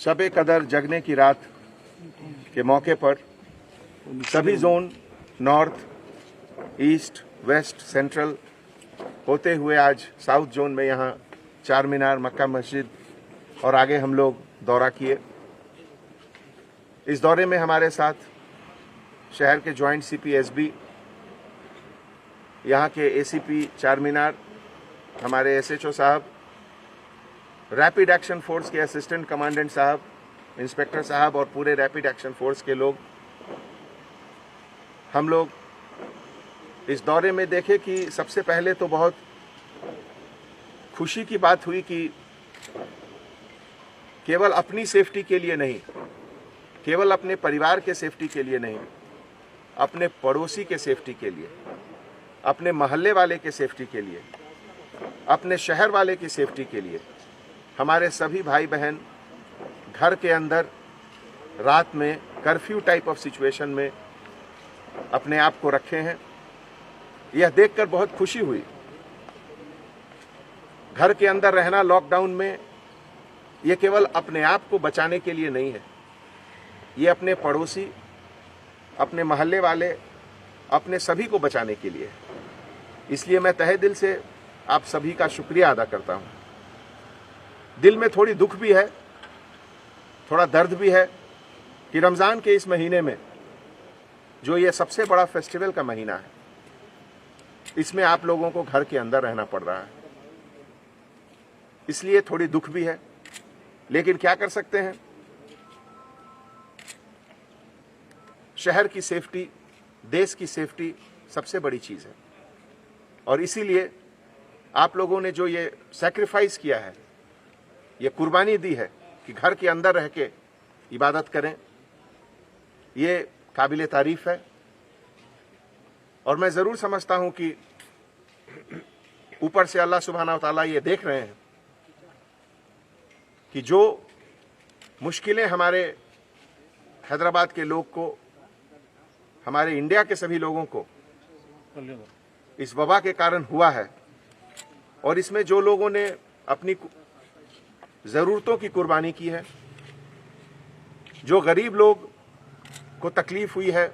शब कदर जगने की रात के मौके पर सभी zone north, east, west, central होते हुए आज साउथ जोन में यहाँ चार मीनार, मक्का मस्जिद और आगे हम लोग दौरा किए। इस दौरे में हमारे साथ शहर के जॉइंट सीपी एसबी, यहाँ के एसीपी चार मीनार, हमारे एसएचओ साहब, रैपिड एक्शन फोर्स के असिस्टेंट कमांडेंट साहब, इंस्पेक्टर साहब और पूरे रैपिड एक्शन फोर्स के लोग। हम लोग इस दौरे में देखे कि सबसे पहले तो बहुत खुशी की बात हुई कि केवल अपनी सेफ्टी के लिए नहीं, केवल अपने परिवार के सेफ्टी के लिए नहीं, अपने पड़ोसी के सेफ्टी के लिए, अपने मोहल्ले वाले के सेफ्टी के लिए, अपने शहर वाले की सेफ्टी के लिए हमारे सभी भाई बहन घर के अंदर रात में कर्फ्यू टाइप ऑफ सिचुएशन में अपने आप को रखे हैं। यह देखकर बहुत खुशी हुई। घर के अंदर रहना लॉकडाउन में यह केवल अपने आप को बचाने के लिए नहीं है, ये अपने पड़ोसी, अपने मोहल्ले वाले, अपने सभी को बचाने के लिए है। इसलिए मैं तहे दिल से आप सभी का शुक्रिया अदा करता हूं। दिल में थोड़ी दुख भी है, थोड़ा दर्द भी है कि रमज़ान के इस महीने में जो ये सबसे बड़ा फेस्टिवल का महीना है, इसमें आप लोगों को घर के अंदर रहना पड़ रहा है। इसलिए थोड़ी दुख भी है, लेकिन क्या कर सकते हैं। शहर की सेफ्टी, देश की सेफ्टी सबसे बड़ी चीज है और इसीलिए आप लोगों ने जो ये सैक्रिफाइस किया है, ये कुर्बानी दी है कि घर के अंदर रह के इबादत करें, ये काबिले तारीफ है। और मैं जरूर समझता हूं कि ऊपर से अल्लाह सुब्हाना व तआला ये देख रहे हैं कि जो मुश्किलें हमारे हैदराबाद के लोग को, हमारे इंडिया के सभी लोगों को इस वबा के कारण हुआ है, और इसमें जो लोगों ने अपनी जरूरतों की कुर्बानी की है, जो गरीब लोग को तकलीफ हुई है,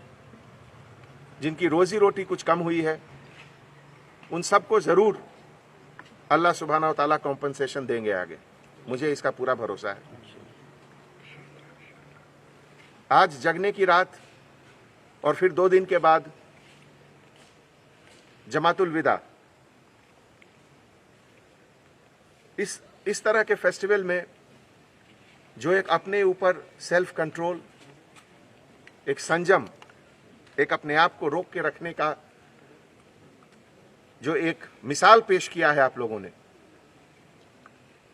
जिनकी रोजी रोटी कुछ कम हुई है, उन सबको जरूर अल्लाह सुब्हाना व तआला कॉम्पनसेशन देंगे आगे, मुझे इसका पूरा भरोसा है। आज जगने की रात और फिर 2 दिन के बाद जमातुल विदा, इस तरह के फेस्टिवल में जो एक अपने ऊपर सेल्फ कंट्रोल, एक संयम, एक अपने आप को रोक के रखने का जो एक मिसाल पेश किया है आप लोगों ने,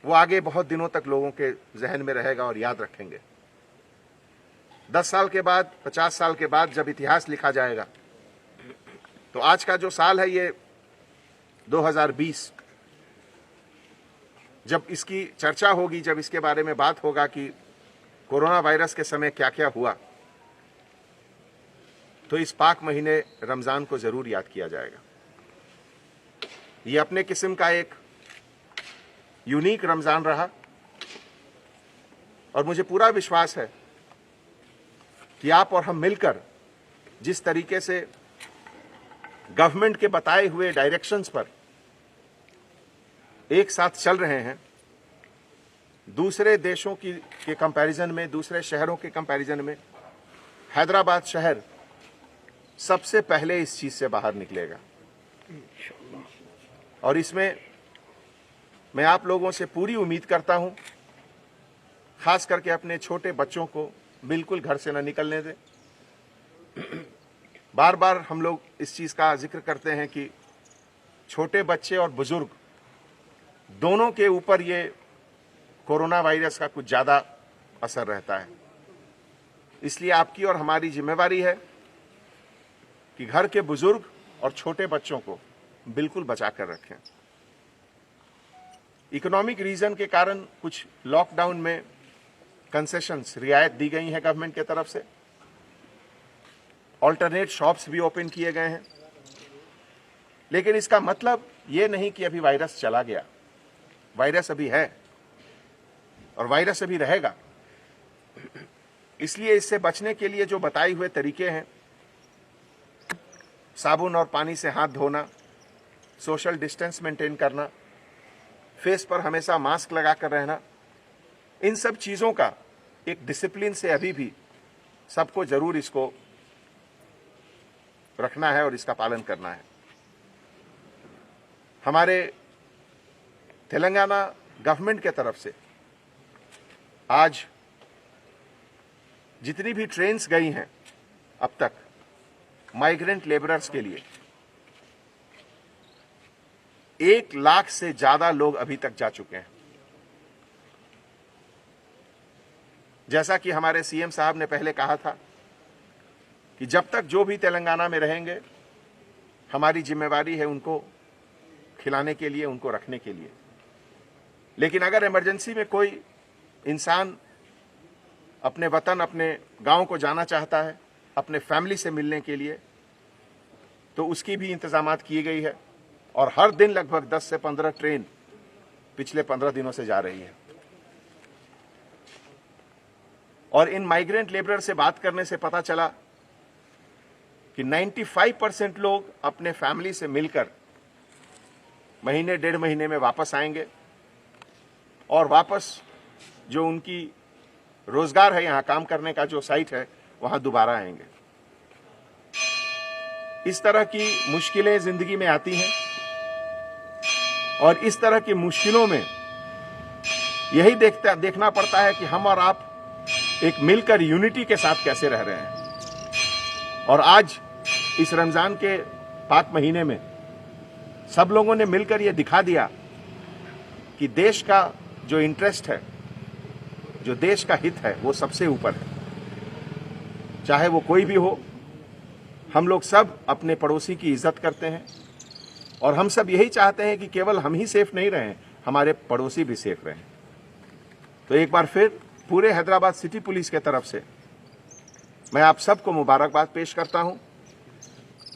वो आगे बहुत दिनों तक लोगों के जहन में रहेगा और याद रखेंगे। 10 साल के बाद, 50 साल के बाद जब इतिहास लिखा जाएगा, तो आज का जो साल है ये 2020, जब इसकी चर्चा होगी, जब इसके बारे में बात होगा कि कोरोना वायरस के समय क्या क्या हुआ, तो इस पाक महीने रमजान को जरूर याद किया जाएगा। ये अपने किस्म का एक यूनिक रमजान रहा और मुझे पूरा विश्वास है कि आप और हम मिलकर जिस तरीके से गवर्नमेंट के बताए हुए डायरेक्शंस पर एक साथ चल रहे हैं, दूसरे देशों के कंपैरिजन में, दूसरे शहरों के कंपैरिजन में हैदराबाद शहर सबसे पहले इस चीज से बाहर निकलेगा। और इसमें मैं आप लोगों से पूरी उम्मीद करता हूं, खास करके अपने छोटे बच्चों को बिल्कुल घर से न निकलने दें। बार बार हम लोग इस चीज का जिक्र करते हैं कि छोटे बच्चे और बुजुर्ग दोनों के ऊपर ये कोरोना वायरस का कुछ ज्यादा असर रहता है। इसलिए आपकी और हमारी जिम्मेवारी है कि घर के बुजुर्ग और छोटे बच्चों को बिल्कुल बचा कर रखें। इकोनॉमिक रीजन के कारण कुछ लॉकडाउन में कंसेशंस, रियायत दी गई है गवर्नमेंट की तरफ से। ऑल्टरनेट शॉप्स भी ओपन किए गए हैं, लेकिन इसका मतलब ये नहीं कि अभी वायरस चला गया। वायरस अभी है और वायरस अभी रहेगा। इसलिए इससे बचने के लिए जो बताए हुए तरीके हैं, साबुन और पानी से हाथ धोना, सोशल डिस्टेंस मेंटेन करना, फेस पर हमेशा मास्क लगाकर रहना, इन सब चीज़ों का एक डिसिप्लिन से अभी भी सबको जरूर इसको रखना है और इसका पालन करना है। हमारे तेलंगाना गवर्नमेंट के तरफ से आज जितनी भी ट्रेन्स गई हैं अब तक माइग्रेंट लेबरर्स के लिए, 1 लाख से ज्यादा लोग अभी तक जा चुके हैं। जैसा कि हमारे सीएम साहब ने पहले कहा था कि जब तक जो भी तेलंगाना में रहेंगे, हमारी जिम्मेवारी है उनको खिलाने के लिए, उनको रखने के लिए। लेकिन अगर इमरजेंसी में कोई इंसान अपने वतन, अपने गांव को जाना चाहता है, अपने फैमिली से मिलने के लिए, तो उसकी भी इंतजामात की गई है और हर दिन लगभग 10 से 15 ट्रेन पिछले 15 दिनों से जा रही है। और इन माइग्रेंट लेबरर से बात करने से पता चला कि 95% लोग अपने फैमिली से मिलकर महीने 1.5 महीने में वापस आएंगे और वापस जो उनकी रोजगार है, यहां काम करने का जो साइट है, वहां दोबारा आएंगे। इस तरह की मुश्किलें जिंदगी में आती हैं और इस तरह की मुश्किलों में यही देखना पड़ता है कि हम और आप एक मिलकर यूनिटी के साथ कैसे रह रहे हैं। और आज इस रमजान के पाक महीने में सब लोगों ने मिलकर यह दिखा दिया कि देश का जो इंटरेस्ट है, जो देश का हित है, वो सबसे ऊपर है। चाहे वो कोई भी हो, हम लोग सब अपने पड़ोसी की इज्जत करते हैं और हम सब यही चाहते हैं कि केवल हम ही सेफ नहीं रहें, हमारे पड़ोसी भी सेफ रहें। तो एक बार फिर पूरे हैदराबाद सिटी पुलिस के तरफ से मैं आप सबको मुबारकबाद पेश करता हूं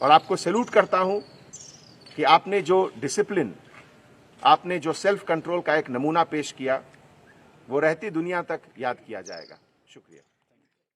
और आपको सैल्यूट करता हूं कि आपने जो डिसिप्लिन, आपने जो सेल्फ कंट्रोल का एक नमूना पेश किया, वो रहती दुनिया तक याद किया जाएगा। शुक्रिया।